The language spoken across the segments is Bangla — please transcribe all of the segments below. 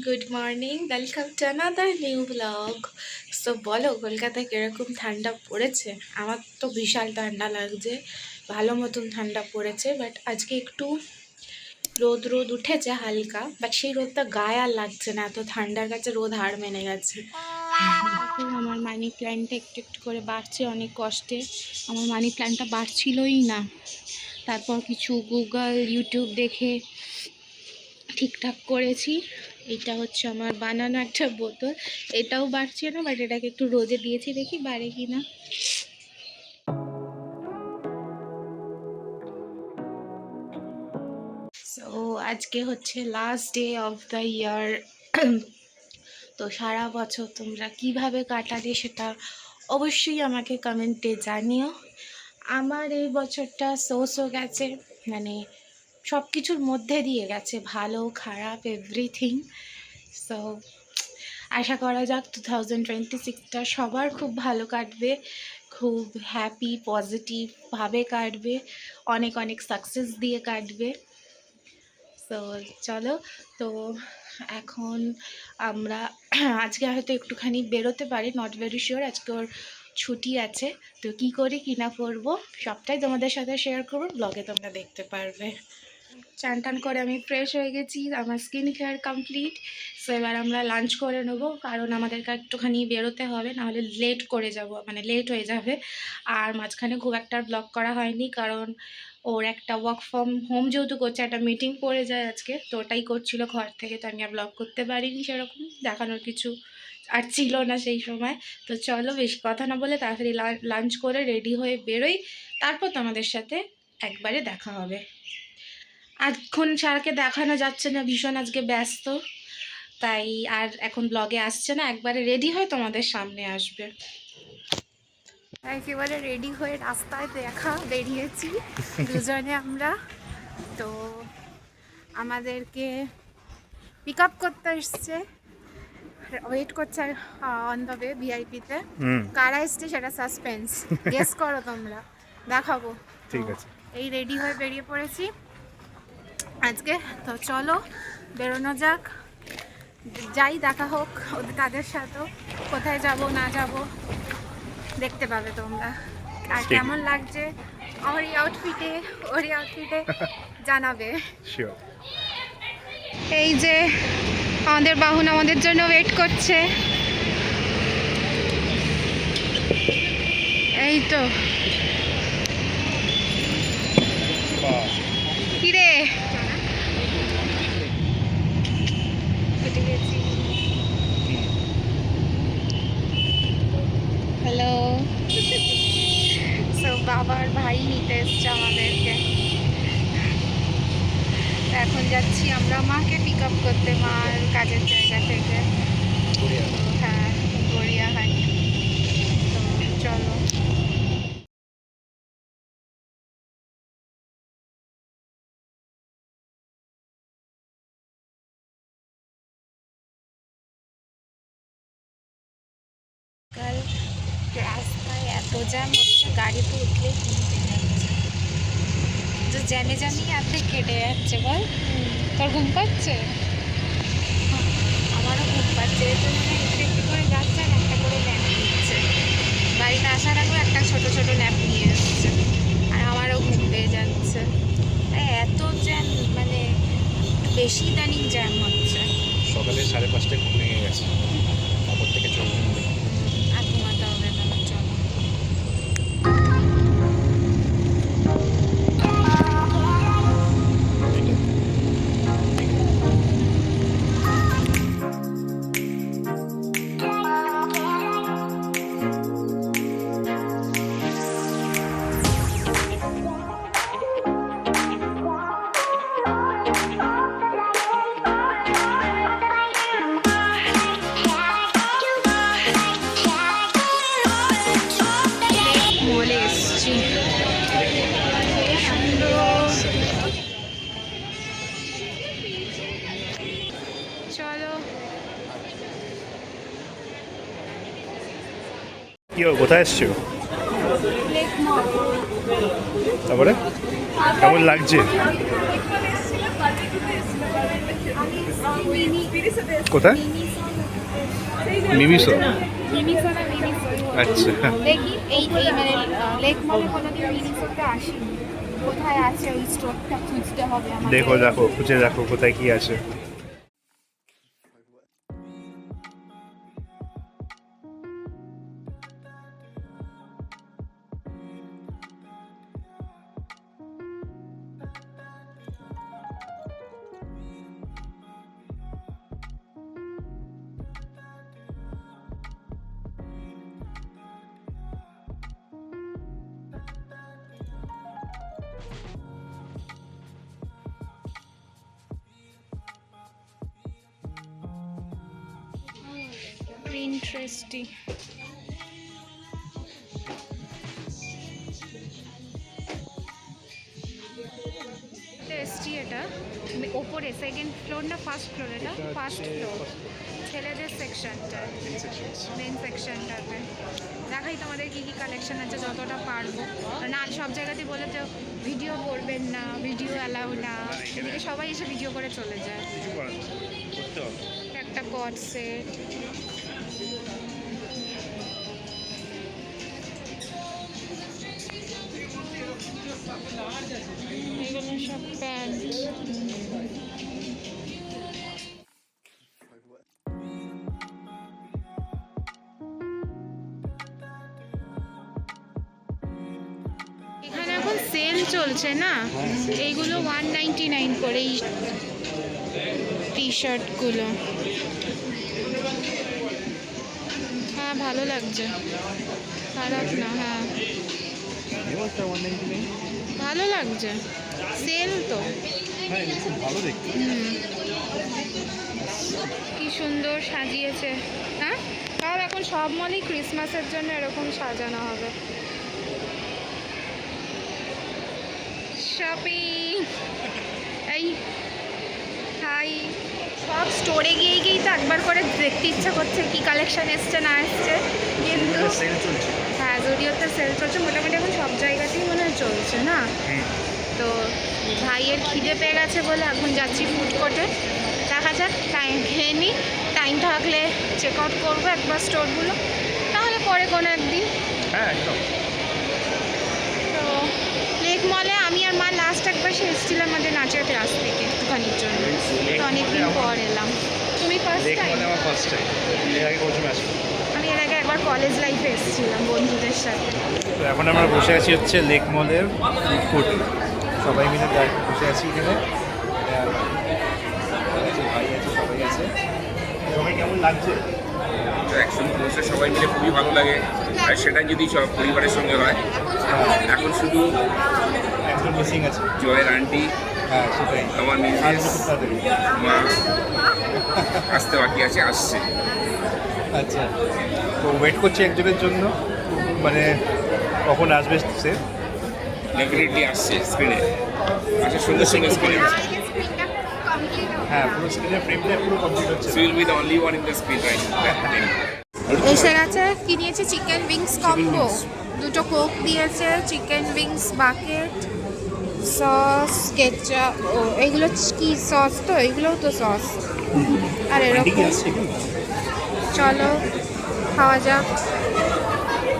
Good morning, welcome to another new blog. So বলো, কলকাতায় কিরকম ঠান্ডা পড়েছে? আমার তো বিশাল ঠান্ডা লাগছে, ভালো মতন ঠান্ডা পড়েছে। বাট আজকে একটু রোদ রোদ উঠেছে হালকা, বাট সেই রোদটা গায়ে আর লাগছে না, এত ঠান্ডার কাছে রোদ হাড় মেনে গেছে। এখন আমার মানি প্ল্যান্টটা একটু একটু করে বাড়ছে অনেক কষ্টে। আমার মানি প্ল্যান্টটা বাড়ছিলই না, তারপর কিছু গুগল ইউটিউব দেখে ঠিকঠাক করেছি। এটা হচ্ছে আমার বানানো একটা বোতল, এটাও বাড়ছে না, বাট এটাকে একটু রোদে দিয়েছি, দেখি বাড়ে কিনা। সো আজকে হচ্ছে last day of the year. তো সারা বছর তোমরা কিভাবে কাটালে সেটা অবশ্যই আমাকে কমেন্টে জানিও। আমার এই বছরটা সো গেছে, মানে সব কিছুর মধ্যে দিয়ে গেছে, ভালো খারাপ এভরিথিং। সো আশা করা যাক 2026টা সবার খুব ভালো কাটবে, খুব হ্যাপি পজিটিভভাবে কাটবে, অনেক অনেক সাকসেস দিয়ে কাটবে। সো চলো, তো এখন আমরা আজকে হয়তো একটুখানি বেরোতে পারি, নট ভেরি শিওর, আজকে ওর ছুটি আছে। তো কী করি কী না করবো সবটাই তোমাদের সাথে শেয়ার করবো, ব্লগে তোমরা দেখতে পারবে। চান টান করে আমি ফ্রেশ হয়ে গেছি, আমার স্কিন কেয়ার কমপ্লিট। সো এবার আমরা লাঞ্চ করে নেবো, কারণ আমাদেরকে একটুখানি বেরোতে হবে, নাহলে লেট করে যাব, মানে লেট হয়ে যাবে। আর মাঝখানে খুব একটা ব্লগ করা হয়নি, কারণ ওর একটা ওয়ার্ক ফ্রম হোম যেহেতু করছে, একটা মিটিং পড়ে যায় আজকে, তো ওটাই করছিল ঘর থেকে, তো আমি আর ব্লগ করতে পারিনি, সেরকম দেখানোর কিছু আর ছিল না সেই সময়। তো চলো বেশি কথা না বলে তাড়াতাড়ি লাঞ্চ করে রেডি হয়ে বেরোই, তারপর তোমাদের সাথে একবারে দেখা হবে। এখন স্যারকে দেখানো যাচ্ছে না, ভীষণ আজকে ব্যস্ত, তাই আর এখন ব্লগে আসছে না, একবারে রেডি হয়ে তোমাদের সামনে আসবে। একেবারে রেডি হয়ে রাস্তায় বেরিয়েছি দুজনে আমরা। তো আমাদেরকে পিক আপ করতে এসছে, ওয়েট করছে অন দ্য ওয়ে ভিআইপিতে। কারা এসছে সেটা সাসপেন্স, গেস করো তোমরা, দেখাবো। ঠিক আছে, এই রেডি হয়ে বেরিয়ে পড়েছি আজকে। তো চলো বেরোনো যাক, যাই দেখা হোক ওদের, তাদের সাথেও কোথায় যাব না যাব দেখতে পাবে তোমরা। আর কেমন লাগছে আমার এই আউটফিটে, ওর এই আউটফিটে জানাবে। এই যে আমাদের বাহন আমাদের জন্য ওয়েট করছে, এই তো। কিরে হ্যালো। সো বাবার ভাই নিতে এসছে আমাদেরকে, এখন যাচ্ছি আমরা মাকে পিক আপ করতে, মার কাজের জায়গা থেকে। হ্যাঁ, গড়িয়াহাট। তো চলো। কাল রাস্তায় এত জ্যাম হচ্ছে, গাড়িতে উঠলে কিনতে যাচ্ছে, তো জ্যামে জ্যামেই অর্ধেক কেটে যাচ্ছে। বল, তোর ঘুম পাচ্ছে? আমারও ঘুম পাচ্ছে, এই জন্য একটু একটু করে যাচ্ছে আর একটা করে ন্যাপ নিচ্ছে। বাড়িতে আসার আগেও একটা ছোট ছোট ন্যাপ নিয়ে এসছে, আর আমারও ঘুম পেয়ে যাচ্ছে। এত জ্যাম, মানে বেশি ইদানিং জ্যাম হচ্ছে। সকালে 5:30টায় ঘুম ভেঙে গেছে, তারপর থেকে চলবে। আর ঘুমাতে হবে না, চলো। মলে এসছি, চলো। কি কোথায় এসছো? তারপরে কেমন লাগছে? কোথায়? মিমিসো। মিমিসো না মিমিসো। আচ্ছা, দেখি এই মানে লেক মলে কোনোদিন মিমিসোতে আসিনি। কোথায় আছে ওই স্টোরটা খুঁজতে হবে আমাকে। দেখো খুঁজে দেখো কোথায় কি আছে। ইন্টারেস্টিং। এসছি এটা ওপরে সেকেন্ড ফ্লোর না ফার্স্ট ফ্লোর? এটা ফার্স্ট ফ্লোর, ছেলেদের সেকশনটা, মেন সেকশনটাতে। দেখাই তোমাদের কী কী কালেকশন আছে যতটা পারবো। না সব জায়গাতেই বলে তো ভিডিও করবেন না, ভিডিও অ্যালাউ না, এদিকে সবাই এসে ভিডিও করে চলে যায়। একটা কট সেট, এগুলো সব প্যান্ট। এখানে এখন সেল চলছে না, এইগুলো 199 করে এই টি শার্টগুলো। হ্যাঁ ভালো লাগছে, খারাপ না। হ্যাঁ ভালো লাগছে, সেল তো। ভালো দেখতে। কি সুন্দর সাজিয়েছে। হ্যাঁ তাও এখন সব মলেই ক্রিসমাসের জন্য এরকম সাজানো হবে। শপিং। এই হাই, সব স্টোরে গিয়েই তো একবার করে দেখতে ইচ্ছা করছে কি কালেকশন এসছে না এসছে, কিন্তু সেল চলছে। হ্যাঁ জুডিওতে সেল চলছে মোটামুটি এখন সব জায়গাতেই মনে হয় চলছে না। তো ভাইয়ের খিদে পেয়ে গেছে বলে এখন যাচ্ছি ফুড কোর্টে, দেখা যাক টাইম খেয়ে নিই, টাইম থাকলে চেক আউট করবো একবার স্টোরগুলো, তাহলে পরে কোনো একদিন। হ্যাঁ একদম। তো লেক মলে আমি আর মা লাস্ট একবার সে এসেছিলাম আমাদের নাচের ক্লাস থেকে একটুখানির জন্য, তো অনেকদিন পর এলাম। তুমি ফার্স্ট টাইম? আমার ফার্স্ট টাইম। এর আগে কোথাও আসি? আমি এর আগে একবার কলেজ লাইফে এসেছিলাম বন্ধুদের সাথে। তো এখন আমরা বসে আছি হচ্ছে লেক মলের ফুড কোর্টে, সবাই মিলে বসে আছি এখানে। ভাই আছে, সবাই আছে। সবাই কেমন লাগছে? একসঙ্গে বসে সবাই মিলে খুবই ভালো লাগে, আর সেটা যদি সব পরিবারের সঙ্গে হয়। এখন শুধু একজন মিসিং আছে। জয়ের আন্টি, হ্যাঁ সেটাই। আমার আর মিসেস, একটু তাড়াতাড়ি। মা আসতে বাকি আছে, আসছে। আচ্ছা, তো ওয়েট করছি একজনের জন্য, মানে কখন আসবে সে। ডেফিনেটলি আসছে স্ক্রিনে, আসার সঙ্গে সঙ্গে স্ক্রিনে। হ্যাঁ পুরো স্ক্রিনের ফ্রেমটা পুরো কমপ্লিট হচ্ছে। So will be the only one in the screen right. এসে গেছে, কি নিয়েছে? চিকেন উইংস কম্বো, দুটো কোক দিয়েছে, chicken wings bucket, sauce, ketchup. ও এগুলো কি সস? তো এগুলোও তো সস। আর এরকম চলো খাওয়া যাক,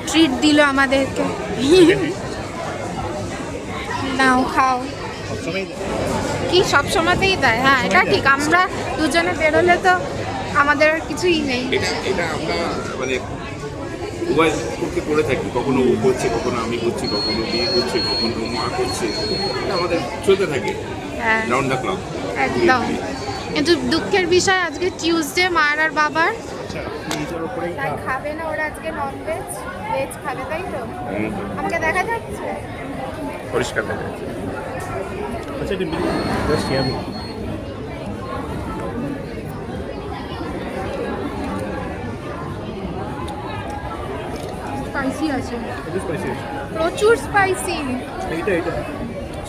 ট্রিট দিল আমাদেরকে। নাও খাও। কি সব সময়তেই দেয়? হ্যাঁ এটা ঠিক, আমরা দুজনে বেরোলে তো আমাদের আর কিছুই নেই। এটা আমরা মানে উভয় করতে করে থাকি, কখনো ও করছে, কখনো আমি করছি, কখনো বিয়ে করছে, কখনো মা করছে, এটা আমাদের চলতে থাকে হ্যাঁ রাউন্ড দ্য ক্লক। একদম। কিন্তু দুঃখের বিষয় আজকে টিউসডে, মার আর বাবার তাই খাবে না ওরা আজকে নন ভেজ, ভেজ খাবে, তাই তো? আমাকে দেখা যাচ্ছে পরিষ্কার থাকে। আচ্ছা এটা জাস্ট ইয়ামি। স্পাইসি আছে, এটা স্পাইসি। প্রচুর স্পাইসি। এইটা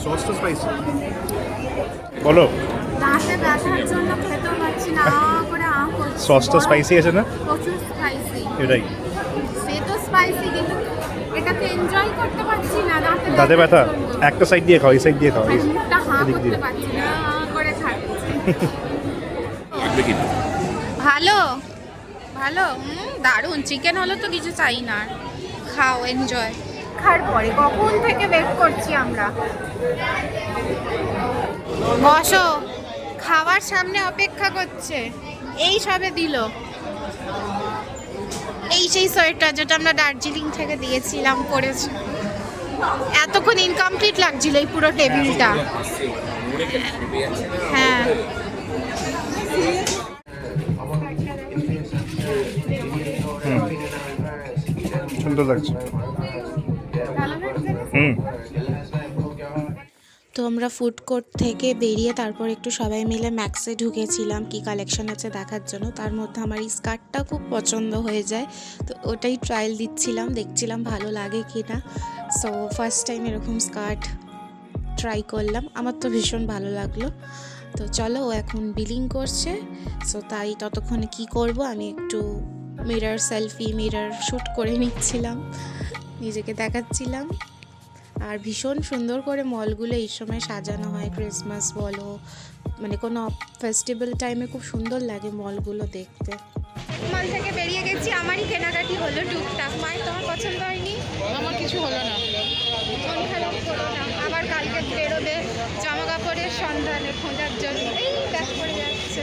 সসটা স্পাইসি। বলো। দাঁতে ব্যথার জন্য খেতেও পারছি না, করে করছি। সসটা স্পাইসি আছে না? প্রচুর স্পাইসি। এটাই সে তো স্পাইসি, কিন্তু এটাকে এনজয় করতে পারছি না, দাঁতে ব্যথা। একটা সাইড দিয়ে খাও, এই সাইড দিয়ে খাও। মুখটা হাঁ এদিক করতে দিয়ে। পারছি না, করে খাচ্ছি। হবে কি না? ভালো ভালো, দারুণ। চিকেন হলো তো কিছু চাই না আর। খাও, এনজয়। খাওয়ার পরে কখন থেকে ওয়েট করছি আমরা। বসো, খাওয়ার সামনে অপেক্ষা করছে। এই সবে দিল, এই সেই সোয়েটার যেটা আমরা দার্জিলিং থেকে দিয়েছিলাম, পরেছে। এতক্ষণ ইনকমপ্লিট লাগছিল এই পুরো টেবিলটা। হ্যাঁ, সুন্দর লাগছে। ভালো লাগছে। হুম। তো আমরা ফুড কোর্ট থেকে বেরিয়ে তারপর একটু সবাই মিলে ম্যাক্সে ঢুকেছিলাম কি কালেকশন আছে দেখার জন্য। তার মধ্যে আমার এই স্কার্টটা খুব পছন্দ হয়ে যায়, তো ওটাই ট্রায়াল দিচ্ছিলাম, দেখছিলাম ভালো লাগে কি না। সো ফার্স্ট টাইম এরকম স্কার্ট ট্রাই করলাম, আমার তো ভীষণ ভালো লাগলো। তো চলো, ও এখন বিলিং করছে। সো তাই ততক্ষণে কি করব, আমি একটু মিরর শ্যুট করে নিচ্ছিলাম, নিজেকে দেখাচ্ছিলাম। আর ভীষণ সুন্দর করে মলগুলো এই সময় সাজানো হয়, ক্রিসমাস বলো মানে কোনো ফেস্টিভ্যাল টাইমে খুব সুন্দর লাগে মলগুলো দেখতে। মল থেকে বেরিয়ে গেছি, আমারই কেনাকাটি হলো টুকটাক। মায়ের তোমার পছন্দ হয়নি? আমার কিছু হলো না। মন খারাপ করো না, আবার কালকে বেরোবে জামা কাপড়ের সন্ধানে খোঁজার জন্য। এই ব্যাগ পড়ে যাচ্ছে।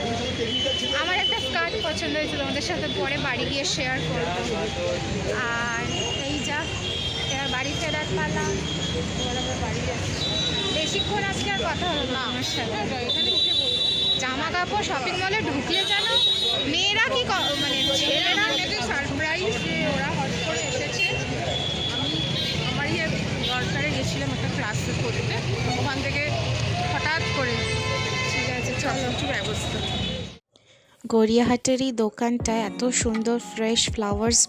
আমার একটা স্কার্ট পছন্দ হয়েছিল, আমাদের সাথে পরে বাড়ি গিয়ে শেয়ার করবো। আর এই যা, এবার বাড়ি ফেরার পালা। এবার আমরা বাড়ি যাচ্ছি। বেশিক্ষণ আজকে আর কথা হলো না আমার সাথে। এখানে উঠে বলবো জামা কাপড় শপিং মলে ঢুকলে জানো মেয়েরা কি মানে ছেলেরা সারপ্রাইজ যে ওরা হট করে এসেছে। আমি আমারই এক দরকারে গেছিলাম একটা ক্লাসে করতে, ওখান থেকে হঠাৎ করে ঠিক আছে সব চলো। কিছু ব্যবস্থা। গড়িয়াহাটের এই দোকানটায় এত সুন্দর ফ্রেশ ফ্লাওয়ার্স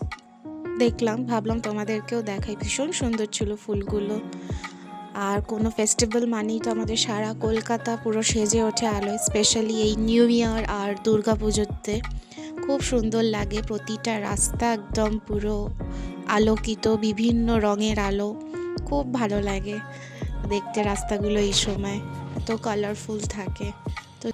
দেখলাম, ভাবলাম তোমাদেরকেও দেখাই। ভীষণ সুন্দর ছিল ফুলগুলো। আর কোনো ফেস্টিভ্যাল মানেই তো আমাদের সারা কলকাতা পুরো সেজে ওঠে আলোয়, স্পেশালি এই নিউ ইয়ার আর দুর্গা পুজোতে খুব সুন্দর লাগে। প্রতিটা রাস্তা একদম পুরো আলোকিত, বিভিন্ন রঙের আলো, খুব ভালো লাগে দেখতে রাস্তাগুলো এই সময়, এত কালারফুল থাকে। তো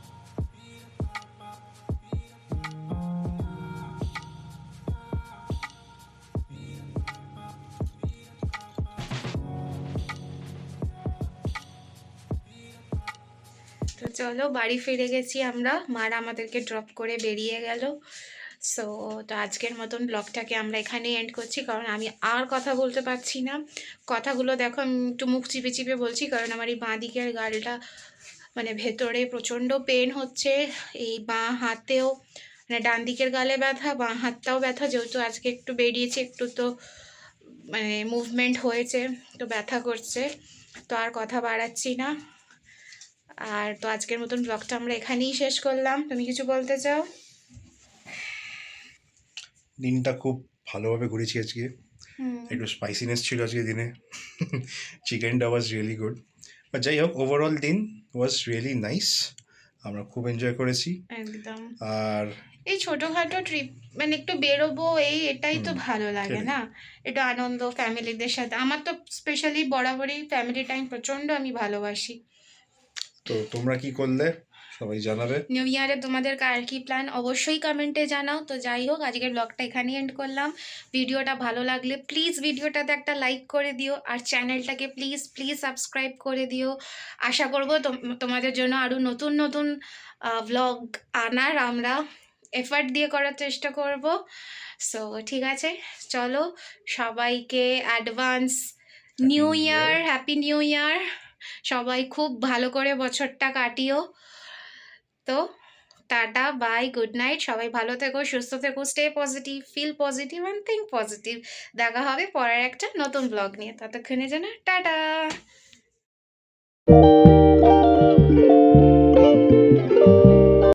চলো, বাড়ি ফিরে গেছি আমরা, মারা আমাদেরকে ড্রপ করে বেরিয়ে গেল। সো তো আজকের মতন ব্লগটাকে আমরা এখানেই এন্ড করছি, কারণ আমি আর কথা বলতে পারছি না। কথাগুলো দেখো, আমি একটু মুখ চিপে চিপে বলছি, কারণ আমার এই বাঁ দিকের গালটা মানে ভেতরে প্রচণ্ড পেন হচ্ছে। এই বাঁ হাতেও মানে ডান দিকের গালে ব্যথা, বাঁ হাতটাও ব্যথা, যেহেতু আজকে একটু বেরিয়েছি, একটু তো মানে মুভমেন্ট হয়েছে, তো ব্যথা করছে। তো আর কথা বাড়াচ্ছি না। আর তো আজকের মতন ব্লগটা আমরা এখানেই শেষ করলাম। তুমি কিছু বলতে চাও? দিনটা খুব ভালোভাবে ঘুরেছি আজকে। একটু স্পাইসিনেস ছিল আজকে দিনে। চিকেনটা ওয়াজ রিয়েলি গুড। বাট যাই হোক, ওভারঅল দিন ওয়াজ রিয়েলি নাইস। আমরা খুব এনজয় করেছি। একদম। আর এই ছোটখাটো ট্রিপ মানে একটু বেরোবো, এটাই তো ভালো লাগে সেটাই। না? একটু আনন্দ ফ্যামিলিদের সাথে। আমার তো স্পেশালি বরাবরই ফ্যামিলি টাইম প্রচণ্ড আমি ভালোবাসি। তো তোমরা কি করলে সবাই জানাবে। নিউ ইয়ারে তোমাদের কার কি প্ল্যান অবশ্যই কমেন্টে জানাও। তো যাই হোক, আজকের ব্লগটা এখানেই এন্ড করলাম। ভিডিওটা ভালো লাগলে প্লিজ ভিডিওটাতে একটা লাইক করে দিও, আর চ্যানেলটাকে প্লিজ প্লিজ সাবস্ক্রাইব করে দিও। আশা করব তোমাদের জন্য আরও নতুন নতুন ব্লগ আনার আমরা এফার্ট দিয়ে করার চেষ্টা করব। সো ঠিক আছে, চলো, সবাইকে advance new year, happy new year. সবাই খুব ভালো করে বছরটা কাটিও। তো টাটা, বাই, গুড নাইট। সবাই ভালো থেকো, সুস্থ থেকো, stay positive, feel positive and think positive. দেখা হবে পরের একটা নতুন ব্লগ নিয়ে, ততক্ষণে যেন টাটা।